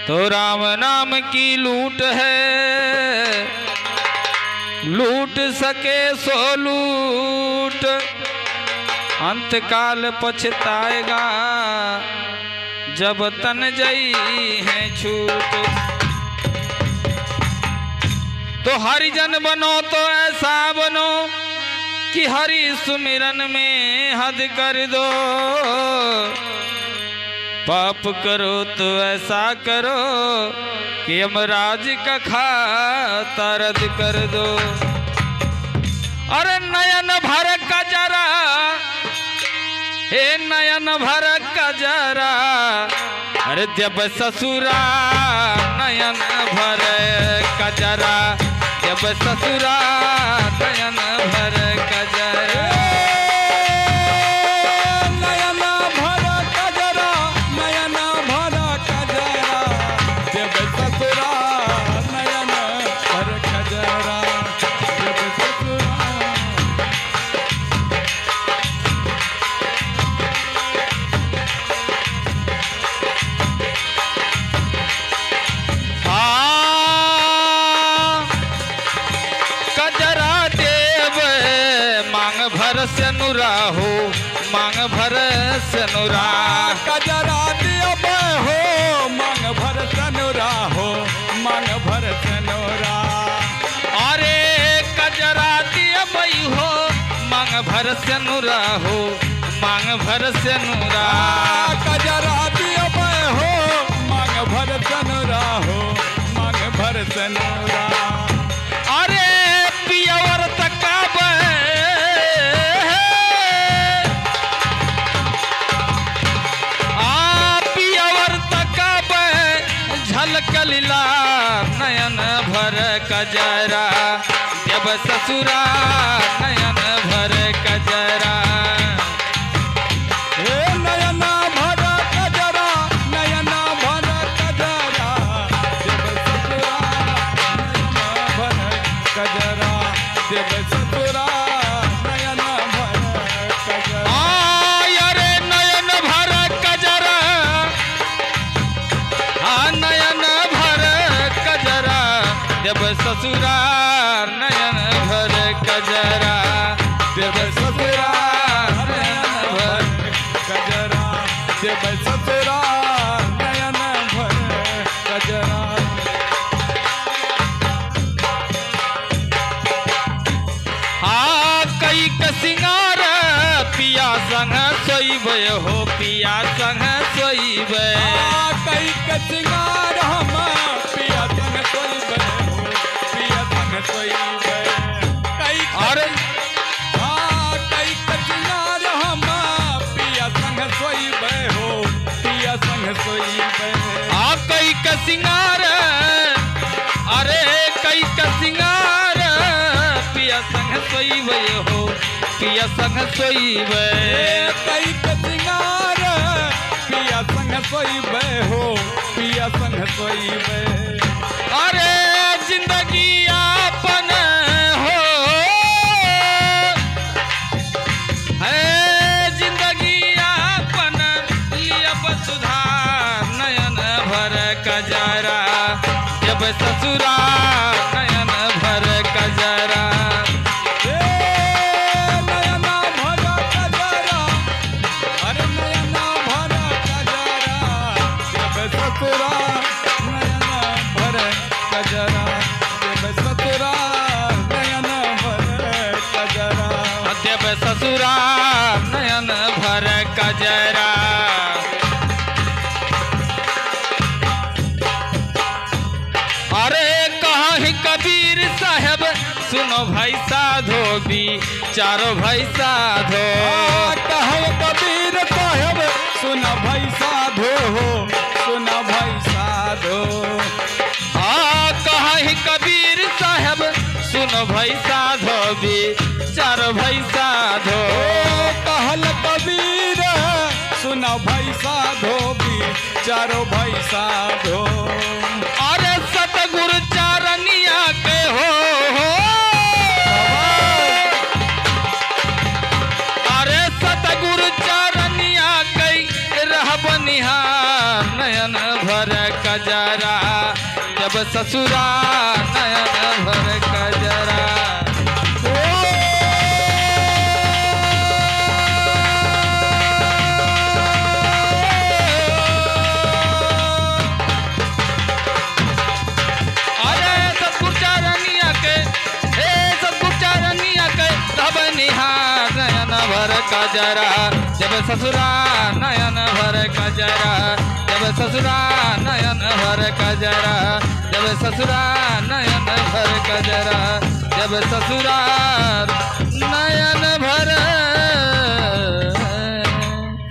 तो राम नाम की लूट है, लूट सके सो लूट, अंतकाल पछताएगा जब तन जई है छूट। तो हरिजन बनो तो ऐसा बनो कि हरि सुमिरन में हद कर दो, पाप करो तो ऐसा करो कि यमराज का खाता रद्द कर दो। अरे नयन भर कजरा, हे नयन भर कजरा, अरे जब ससुरा नयन भर कजरा, जब ससुरा नयन भर कजरा। सनुरा हो मांग भर सनुरा, कजरा दियब हो मांग भर सनुरा हो मांग भर सनुरा। अरे कजरा दियब हो मांग भर सनुरा हो मांग भर सनुरा। कजरा दियब हो मांग भर सनुरा हो मांग भर सनुरा। अरे पियवर तकाब कलिला नयन भर कजरा, जब ससुरा नयन भर कजरा। हे नयन भर कजरा, नयन भर कजरा, जब ससुरा नयन भर कजरा, जब ससुरा नयन भर कजरा। अरे नयन भर कजरा, नयन जब ससुरा नयन भर कजरा, जब ससुरा नयन भर कजरा, जब ससुरा नयन भर कजरा। हाँ कई कसिंगार पिया संग सोईब हो, पिया संग सोईब। कई कसिंगार हम पिया संग सोईब हो, पिया संग सोईब। अरे कई कसिंगार हम पिया संग सोईब हो, पिया संग सोईब। कई कसिंगार, अरे कई कसिंगार पिया संग सोईब हो, पिया संग सोईब। कई कसिंगार पिया संग सोईब हो, पिया संग सोईब। अरे जिंदगी आपन हो है, जिंदगी आपन लिया सुधार नयन भर कजरा, जब ससुरा नयन भर कजरा। नयन भर कजरा, अरे नयन भर कजरा, जब ससुरा नयन भर कजरा, जब ससुरा नयन भर कजरा, जब ससुरा नयन भर कजरा। अरे कहाँ ही कबीर साहब सुनो भाई साधो भी, चारों भाई साधो। कहे कबीर साहब सुन भाई साधो हो, सुन भाई साधो। कहाँ ही कबीर साहब सुनो भाई साधो भी, चारों भाई साधो। कहल कबीर सुन भाई साधो भी, चारों भाई साधो। अरे सतगुरु चारनिया के हो, अरे सतगुरु चारनिया कई रह बनिहार नयन भर कजरा। जब ससुरा नयन भर कजरा। अरे सतगुरु चरनिया के, हे सतगुरु चरनिया के तब निहार नयन भर कजरा। जब ससुरा नयन भर कजरा, जब ससुरा नयन भर कजरा, जब ससुरा नयन भर कजरा, जब ससुरा